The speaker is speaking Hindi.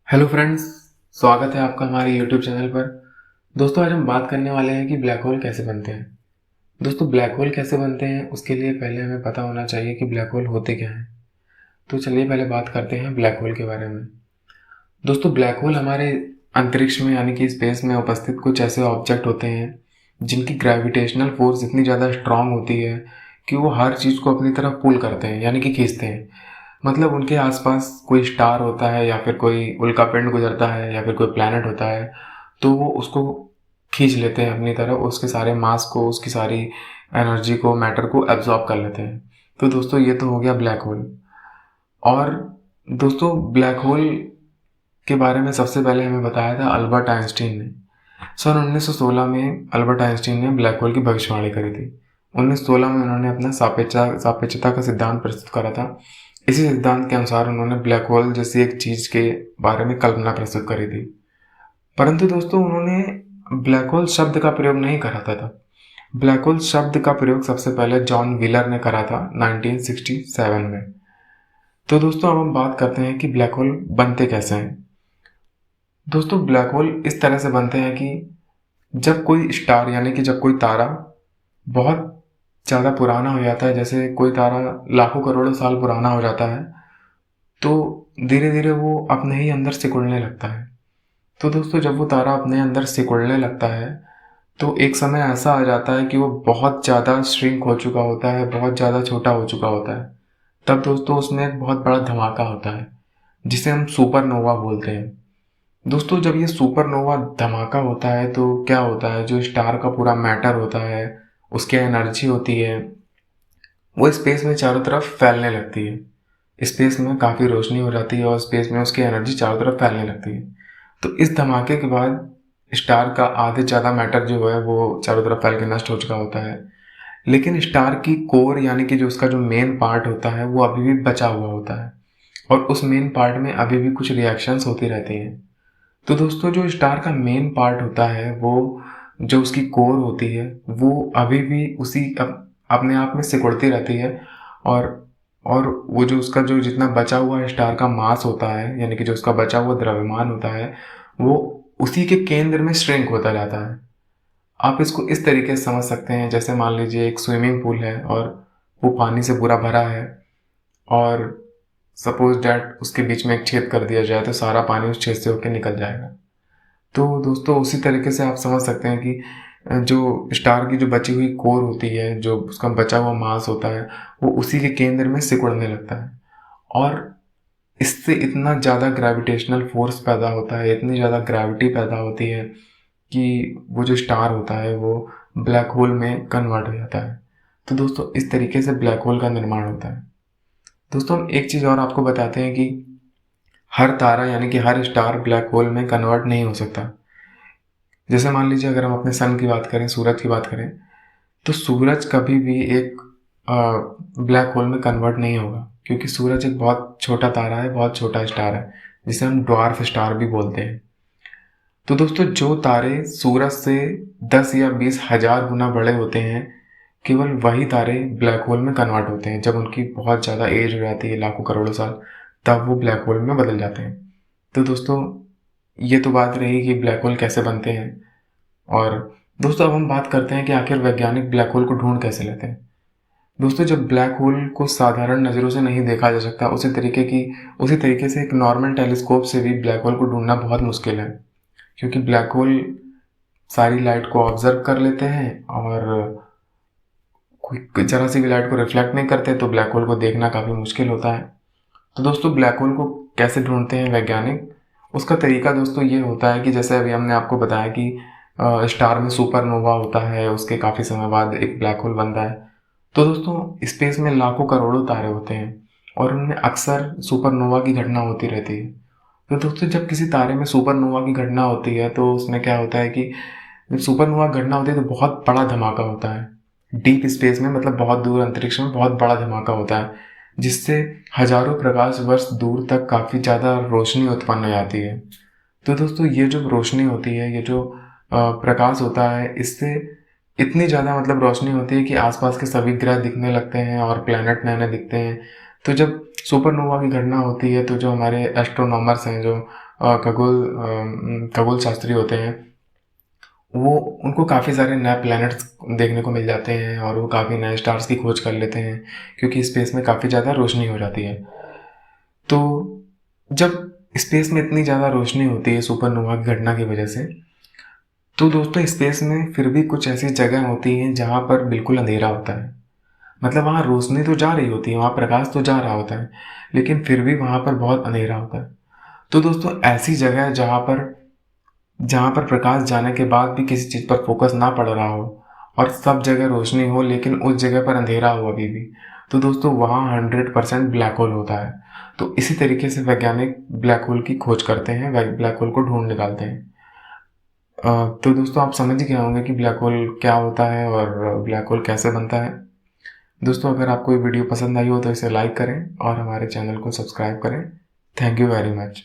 हेलो फ्रेंड्स, स्वागत है आपका हमारे यूट्यूब चैनल पर। दोस्तों, आज हम बात करने वाले हैं कि ब्लैक होल कैसे बनते हैं। दोस्तों, ब्लैक होल कैसे बनते हैं उसके लिए पहले हमें पता होना चाहिए कि ब्लैक होल होते क्या हैं। तो चलिए पहले बात करते हैं ब्लैक होल के बारे में। दोस्तों, ब्लैक होल हमारे अंतरिक्ष में यानी कि स्पेस में उपस्थित कुछ ऐसे ऑब्जेक्ट होते हैं जिनकी ग्रेविटेशनल फोर्स इतनी ज़्यादा स्ट्रांग होती है कि वो हर चीज़ को अपनी तरफ पुल करते हैं यानी कि खींचते हैं। मतलब उनके आसपास कोई स्टार होता है या फिर कोई उल्का पिंड गुजरता है या फिर कोई प्लैनेट होता है, तो वो उसको खींच लेते हैं अपनी तरफ, उसके सारे मास को, उसकी सारी एनर्जी को, मैटर को एब्जॉर्ब कर लेते हैं। तो दोस्तों, ये तो हो गया ब्लैक होल। और दोस्तों, ब्लैक होल के बारे में सबसे पहले हमें बताया था अल्बर्ट आइंस्टीन ने। सन 1916 में अल्बर्ट आइंस्टीन ने ब्लैक होल की भविष्यवाणी करी थी। 1916 में उन्होंने अपना सापेक्षता का सिद्धांत प्रस्तुत करा था। इसी सिद्धांत के अनुसार उन्होंने ब्लैक होल जैसी एक चीज के बारे में कल्पना प्रस्तुत करी थी। परंतु दोस्तों, उन्होंने ब्लैक होल शब्द का प्रयोग नहीं करा था। ब्लैक होल शब्द का प्रयोग सबसे पहले जॉन व्हीलर ने करा था 1967 में। तो दोस्तों, अब हम बात करते हैं कि ब्लैक होल बनते कैसे हैं। दोस्तों, ब्लैक होल इस तरह से बनते हैं कि जब कोई स्टार यानी कि जब कोई तारा बहुत ज़्यादा पुराना हो जाता है, जैसे कोई तारा लाखों करोड़ों साल पुराना हो जाता है, तो धीरे धीरे वो अपने ही अंदर सिकुड़ने लगता है। तो दोस्तों, जब वो तारा अपने अंदर सिकुड़ने लगता है तो एक समय ऐसा आ जाता है कि वो बहुत ज़्यादा श्रिंक हो चुका होता है, बहुत ज़्यादा छोटा हो चुका होता है। तब दोस्तों, उसमें एक बहुत बड़ा धमाका होता है जिसे हम सुपरनोवा बोलते हैं। दोस्तों, जब ये सुपरनोवा धमाका होता है तो क्या होता है, जो स्टार का पूरा मैटर होता है, उसकी एनर्जी होती है, वो स्पेस में चारों तरफ फैलने लगती है। स्पेस में काफ़ी रोशनी हो जाती है और स्पेस में उसकी एनर्जी चारों तरफ फैलने लगती है। तो इस धमाके के बाद स्टार का आधे ज़्यादा मैटर जो है वो चारों तरफ फैल के नष्ट हो चुका होता है। लेकिन स्टार की कोर यानी कि जो उसका जो मेन पार्ट होता है वो अभी भी बचा हुआ होता है और उस मेन पार्ट में अभी भी कुछ रिएक्शंस होती रहती हैं। तो दोस्तों, जो स्टार का मेन पार्ट होता है, वो जो उसकी कोर होती है, वो अभी भी अपने आप में सिकुड़ती रहती है। और और वो जो उसका जो जितना बचा हुआ स्टार का मास होता है यानी कि जो उसका बचा हुआ द्रव्यमान होता है, वो उसी के केंद्र में श्रिंक होता जाता है। आप इसको इस तरीके से समझ सकते हैं, जैसे मान लीजिए एक स्विमिंग पूल है और वो पानी से पूरा भरा है और सपोज डैट उसके बीच में एक छेद कर दिया जाए तो सारा पानी उस छेद से होकर निकल जाएगा। तो दोस्तों, उसी तरीके से आप समझ सकते हैं कि जो स्टार की जो बची हुई कोर होती है, जो उसका बचा हुआ मास होता है, वो उसी के केंद्र में सिकुड़ने लगता है और इससे इतना ज़्यादा ग्रेविटेशनल फोर्स पैदा होता है, इतनी ज़्यादा ग्रेविटी पैदा होती है कि वो जो स्टार होता है वो ब्लैक होल में कन्वर्ट हो जाता है। तो दोस्तों, इस तरीके से ब्लैक होल का निर्माण होता है। दोस्तों, हम एक चीज़ और आपको बताते हैं कि हर तारा यानी कि हर स्टार ब्लैक होल में कन्वर्ट नहीं हो सकता। जैसे मान लीजिए अगर हम अपने सन की बात करें, सूरज की बात करें, तो सूरज कभी भी एक ब्लैक होल में कन्वर्ट नहीं होगा, क्योंकि सूरज एक बहुत छोटा तारा है, बहुत छोटा स्टार है, जिसे हम ड्वार्फ स्टार भी बोलते हैं। तो दोस्तों, जो तारे सूरज से 10 या 20 हज़ार गुना बड़े होते हैं, केवल वही तारे ब्लैक होल में कन्वर्ट होते हैं। जब उनकी बहुत ज़्यादा एज हो जाती है, लाखों करोड़ों साल, तब वो ब्लैक होल में बदल जाते हैं। तो दोस्तों, ये तो बात रही कि ब्लैक होल कैसे बनते हैं। और दोस्तों, अब हम बात करते हैं कि आखिर वैज्ञानिक ब्लैक होल को ढूंढ कैसे लेते हैं। दोस्तों, जब ब्लैक होल को साधारण नज़रों से नहीं देखा जा सकता, उसी तरीके से एक नॉर्मल टेलीस्कोप से भी ब्लैक होल को ढूंढना बहुत मुश्किल है, क्योंकि ब्लैक होल सारी लाइट को ऑब्जर्व कर लेते हैं और कोई जरा सी भी लाइट को रिफ्लेक्ट नहीं करते, तो ब्लैक होल को देखना काफ़ी मुश्किल होता है। तो दोस्तों, ब्लैक होल को कैसे ढूंढते हैं वैज्ञानिक, उसका तरीका दोस्तों ये होता है कि जैसे अभी हमने आपको बताया कि स्टार में सुपरनोवा होता है, उसके काफ़ी समय बाद एक ब्लैक होल बनता है। तो दोस्तों, स्पेस में लाखों करोड़ों तारे होते हैं और उनमें अक्सर सुपरनोवा की घटना होती रहती है। तो दोस्तों, जब किसी तारे में सुपरनोवा की घटना होती है तो उसमें क्या होता है कि जब सुपरनोवा घटना होती है तो बहुत बड़ा धमाका होता है डीप स्पेस में, मतलब बहुत दूर अंतरिक्ष में बहुत बड़ा धमाका होता है, जिससे हजारों प्रकाश वर्ष दूर तक काफ़ी ज़्यादा रोशनी उत्पन्न हो जाती है। तो दोस्तों, ये जो रोशनी होती है, ये जो प्रकाश होता है, इससे इतनी ज़्यादा मतलब रोशनी होती है कि आसपास के सभी ग्रह दिखने लगते हैं और प्लैनेट नए-नए दिखते हैं। तो जब सुपरनोवा की घटना होती है तो जो हमारे एस्ट्रोनॉमर्स हैं, जो खगोल शास्त्री होते हैं, वो उनको काफ़ी सारे नए प्लैनेट्स देखने को मिल जाते हैं और वो काफ़ी नए स्टार्स की खोज कर लेते हैं, क्योंकि स्पेस में काफ़ी ज़्यादा रोशनी हो जाती है। तो जब स्पेस में इतनी ज़्यादा रोशनी होती है सुपरनोवा की घटना की वजह से, तो दोस्तों स्पेस में फिर भी कुछ ऐसी जगह होती हैं जहाँ पर बिल्कुल अंधेरा होता है। मतलब वहाँ रोशनी तो जा रही होती है, वहाँ प्रकाश तो जा रहा होता है, लेकिन फिर भी वहाँ पर बहुत अंधेरा होता है। तो दोस्तों ऐसी जगह जहाँ पर प्रकाश जाने के बाद भी किसी चीज़ पर फोकस ना पड़ रहा हो और सब जगह रोशनी हो लेकिन उस जगह पर अंधेरा हो अभी भी, तो दोस्तों वहाँ 100% ब्लैक होल होता है। तो इसी तरीके से वैज्ञानिक ब्लैक होल की खोज करते हैं, ब्लैक होल को ढूंढ निकालते हैं। तो दोस्तों आप समझ ही गए होंगे कि ब्लैक होल क्या होता है और ब्लैक होल कैसे बनता है। दोस्तों अगर आपको ये वीडियो पसंद आई हो तो इसे लाइक करें और हमारे चैनल को सब्सक्राइब करें। Thank you very much.